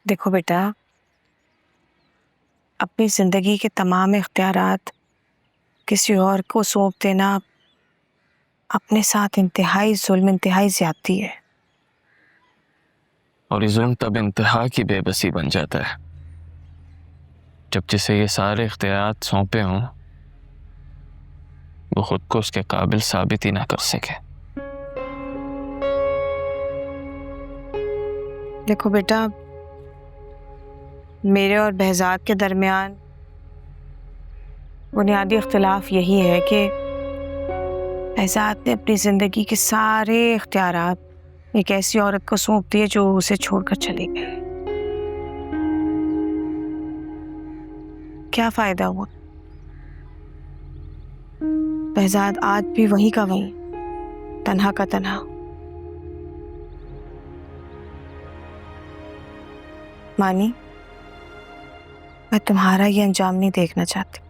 देखो बेटा, अपनी जिंदगी के तमाम इख्तियारात किसी और को सौंप देना अपने साथ इंतहाई जुल्म, इंतहाई ज्यादती है। और ये जुल्म तब इंतहा की बेबसी बन जाता है जब जिसे ये सारे इख्तियारात सौंपे हों वो खुद को उसके काबिल साबित ही ना कर सके। देखो बेटा, मेरे और बहजाद के दरमियान बुनियादी इख्तिलाफ यही है कि बहजाद ने अपनी ज़िंदगी के सारे इख्तियारात एक ऐसी औरत को सौंप दिए जो उसे छोड़कर चली गई। क्या फ़ायदा हुआ? बहजाद आज भी वहीं का वहीं, तन्हा का तन्हा। मानी, मैं तुम्हारा ये अंजाम नहीं देखना चाहती।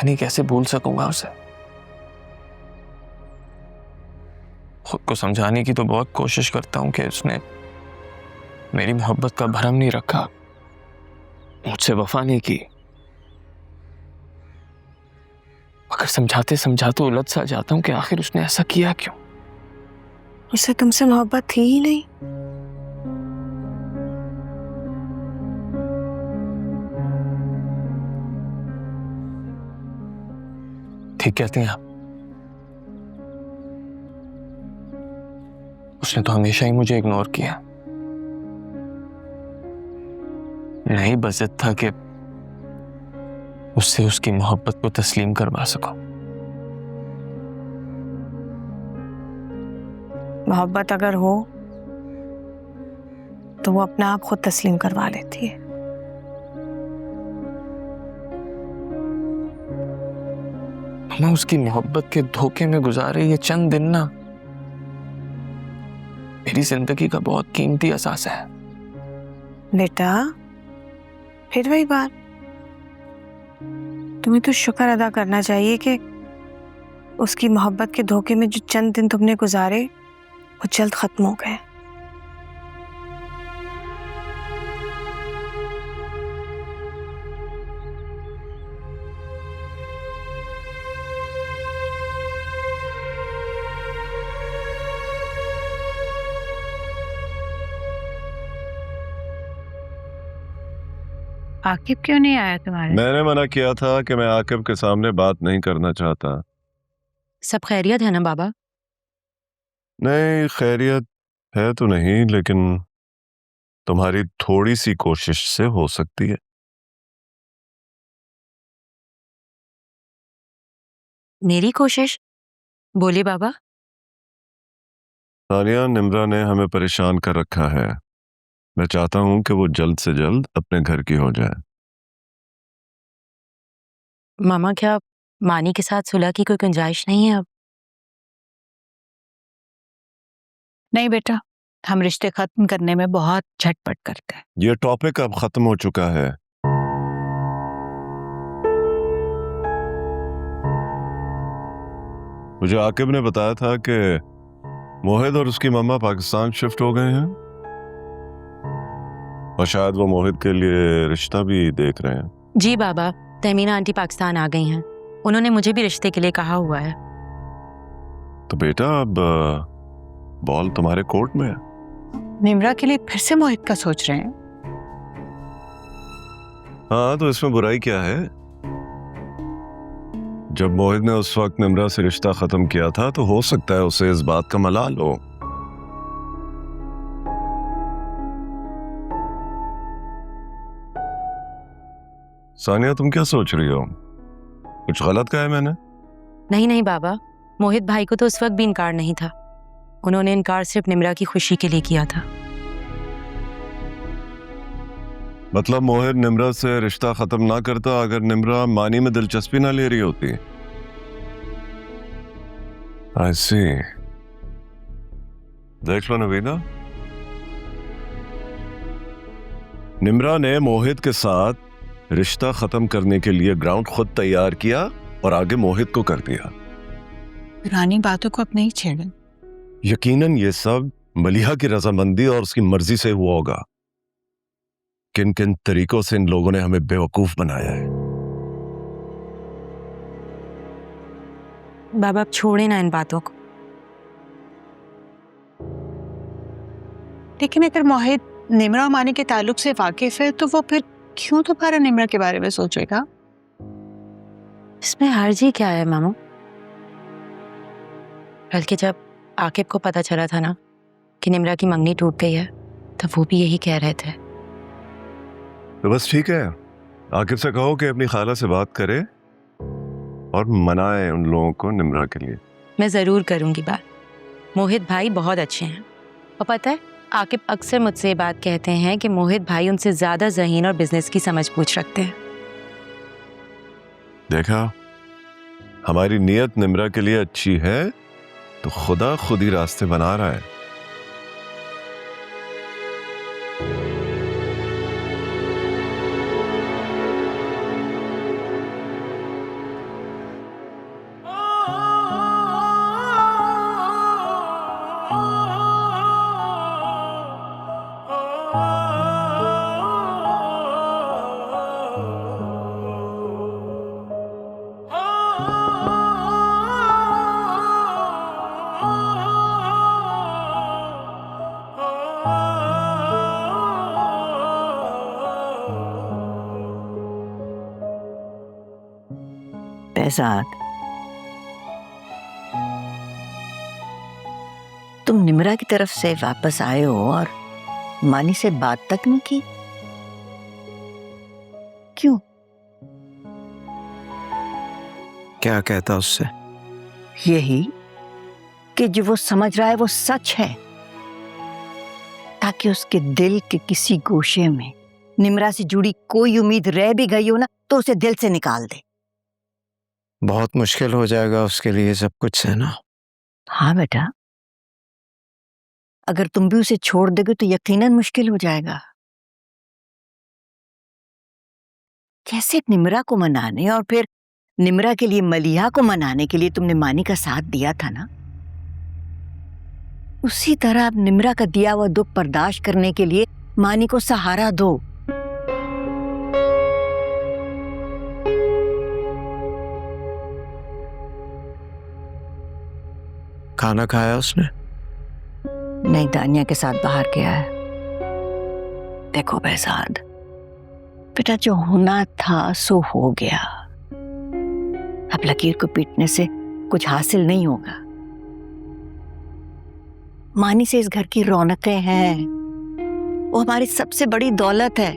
नहीं कैसे भूल सकूंगा उसे। खुद को समझाने की तो बहुत कोशिश करता हूं कि उसने मेरी मोहब्बत का भरम नहीं रखा, मुझसे वफा नहीं की, मगर समझाते समझाते उलझ सा जाता हूं कि आखिर उसने ऐसा किया क्यों। उसे तुमसे मोहब्बत थी ही नहीं। ठीक कहती हैं आप। उसने तो हमेशा ही मुझे इग्नोर किया। नहीं बजट था कि उससे उसकी मोहब्बत को तस्लीम करवा सकूं। मोहब्बत अगर हो तो वो अपना आप खुद तस्लीम करवा लेती है। मैं उसकी मोहब्बत के धोखे में गुजारे ये चंद दिन ना मेरी जिंदगी का बहुत कीमती असासा है। बेटा, फिर वही बात, तुम्हें तो शुक्र अदा करना चाहिए कि उसकी मोहब्बत के धोखे में जो चंद दिन तुमने गुजारे वो जल्द खत्म हो गए। आकिब क्यों नहीं आया तुम्हारे? मैंने मना किया था कि मैं आकिब के सामने बात नहीं करना चाहता। सब खैरियत है ना बाबा? नहीं, खैरियत है तो नहीं, लेकिन तुम्हारी थोड़ी सी कोशिश से हो सकती है। मेरी कोशिश? बोली बाबा। सानिया, निम्रा ने हमें परेशान कर रखा है। मैं चाहता हूं कि वो जल्द से जल्द अपने घर की हो जाए। मामा, क्या मानी के साथ सुलह की कोई गुंजाइश नहीं है अब? नहीं बेटा, हम रिश्ते खत्म करने में बहुत झटपट करते हैं। ये टॉपिक अब खत्म हो चुका है। मुझे आकिब ने बताया था कि मोहित और उसकी मम्मा पाकिस्तान शिफ्ट हो गए हैं और शायद वो मोहित के लिए रिश्ता भी देख रहे हैं। जी बाबा, तहमीना आंटी पाकिस्तान आ गई हैं। उन्होंने मुझे भी रिश्ते के लिए कहा हुआ है। तो बेटा, अब बॉल तुम्हारे कोर्ट में है। निम्रा के लिए फिर से मोहित का सोच रहे हैं? हाँ, तो इसमें बुराई क्या है? जब मोहित ने उस वक्त निम्रा से रिश्ता खत्म किया था तो हो सकता है उसे इस बात का मलाल हो। सानिया, तुम क्या सोच रही हो? कुछ गलत कहा है मैंने? नहीं नहीं बाबा, मोहित भाई को तो उस वक्त भी इनकार नहीं था। उन्होंने इनकार सिर्फ निम्रा की खुशी के लिए किया था। मतलब मोहित निम्रा से रिश्ता खत्म ना करता अगर निम्रा मानी में दिलचस्पी ना ले रही होती। I see। देख लो नवीना, निम्रा ने मोहित के साथ रिश्ता खत्म करने के लिए ग्राउंड खुद तैयार किया और आगे मोहित को कर दिया। पुरानी बातों को अब नहीं छेड़ें। यकीनन ये सब मलिहा की रजामंदी और उसकी मर्जी से हुआ होगा। किन किन तरीकों से इन लोगों ने हमें बेवकूफ बनाया है। बाबा अब छोड़े ना इन बातों को। लेकिन अगर मोहित निम्रा और मानी के ताल्लुक से वाकिफ है तो वो फिर क्यों दोबारा निम्रा के बारे में सोचेगा? इसमें हर्ज ही क्या है मामू? बल्कि जब आकिब को पता चला था ना कि निम्रा की मंगनी टूट गई है, तब वो भी यही कह रहे थे। तो बस ठीक है, आकिब से कहो कि अपनी खाला से बात करे और मनाए उन लोगों को निम्रा के लिए। मैं जरूर करूंगी बात। मोहित भाई बहुत अच्छे हैं और पता है आकिब अक्सर मुझसे ये बात कहते हैं कि मोहित भाई उनसे ज्यादा ज़हीन और बिजनेस की समझ पूछ रखते हैं। देखा, हमारी नीयत निम्रा के लिए अच्छी है तो खुदा खुद ही रास्ते बना रहा है। बेहजाद, तुम निम्रा की तरफ से वापस आए हो और मानी से बात तक नहीं की? क्यों? क्या कहता उससे? यही कि जो वो समझ रहा है वो सच है, ताकि उसके दिल के किसी गोशे में निम्रा से जुड़ी कोई उम्मीद रह भी गई हो ना तो उसे दिल से निकाल दे। बहुत मुश्किल हो जाएगा उसके लिए सब कुछ सहना। हाँ बेटा, अगर तुम भी उसे छोड़ दोगे तो यकीनन मुश्किल हो जाएगा। कैसे निम्रा को मनाने और फिर निम्रा के लिए मलिहा को मनाने के लिए तुमने मानी का साथ दिया था ना, उसी तरह अब निम्रा का दिया हुआ दुख बर्दाश्त करने के लिए मानी को सहारा दो। खाना खाया उसने? नहीं, दानिया के साथ बाहर गया है। देखो बेहजाद बेटा, जो होना था सो हो गया। अब लकीर को पीटने से कुछ हासिल नहीं होगा। मानी से इस घर की रौनकें हैं, वो हमारी सबसे बड़ी दौलत है।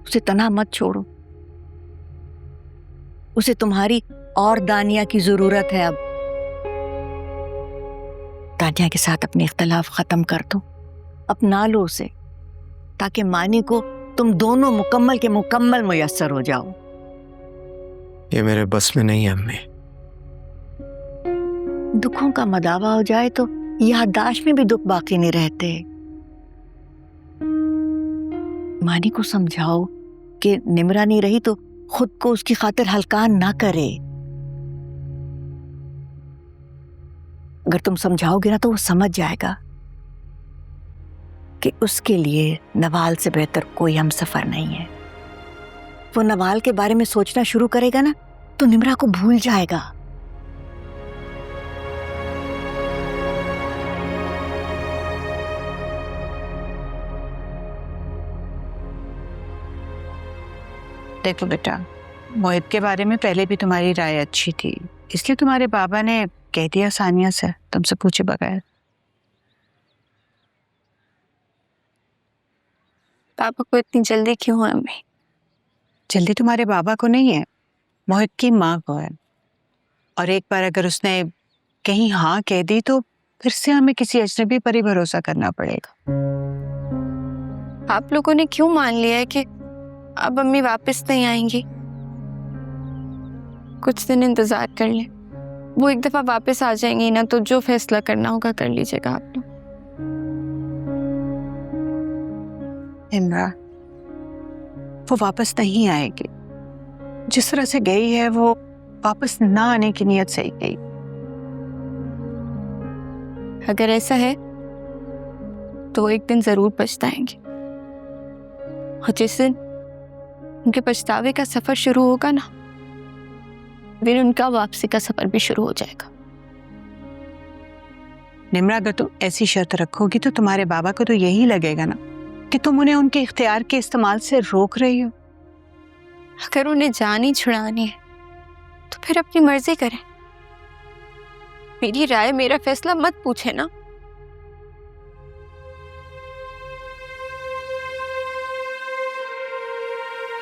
उसे तन्हा मत छोड़ो। उसे तुम्हारी और दानिया की जरूरत है। अब दानिया के साथ अपने इख्तलाफ खत्म कर दो, अपना लो उसे, ताकि मानी को तुम दोनों मुकम्मल के मुकम्मल मुयस्सर हो जाओ। ये मेरे बस में नहीं है अम्मी। दुखों का मदावा हो जाए तो याददाश्त में भी दुख बाकी नहीं रहते। मानी को समझाओ कि निम्रा नहीं रही तो खुद को उसकी खातिर हल्कान ना करे। अगर तुम समझाओगे ना तो वो समझ जाएगा कि उसके लिए नवाल से बेहतर कोई हम सफर नहीं है। वो नवाल के बारे में सोचना शुरू करेगा ना तो निम्रा को भूल जाएगा। देखो बेटा, मोहित के बारे में पहले भी तुम्हारी राय अच्छी थी, इसलिए तुम्हारे बाबा ने कह दिया सानिया से तुमसे पूछे बगैर। पापा को इतनी जल्दी क्यों है अम्मी? जल्दी तुम्हारे बाबा को नहीं है, मोहित की माँ को है। और एक बार अगर उसने कहीं हाँ कह दी तो फिर से हमें किसी अजनबी पर ही भरोसा करना पड़ेगा। आप लोगों ने क्यों मान लिया है कि अब अम्मी वापस नहीं आएंगी? कुछ दिन इंतजार कर ले, वो एक दफा वापस आ जाएंगी ना तो जो फैसला करना होगा कर लीजिएगा आप लोग। इमरा, वो वापस नहीं आएगी। जिस तरह से गई है वो वापस ना आने की नीयत से ही गई। अगर ऐसा है तो वो एक दिन जरूर पछताएंगे, और जिस दिन उनके पछतावे का सफर शुरू होगा ना, फिर उनका वापसी का सफर भी शुरू हो जाएगा। निम्रा, अगर तुम ऐसी शर्त रखोगी तो तुम्हारे बाबा को तो यही लगेगा ना कि तुम उन्हें उनके इख्तियार के इस्तेमाल से रोक रही हो। अगर उन्हें जान ही छुड़ानी है तो फिर अपनी मर्जी करें। मेरी राय, मेरा फैसला मत पूछे ना।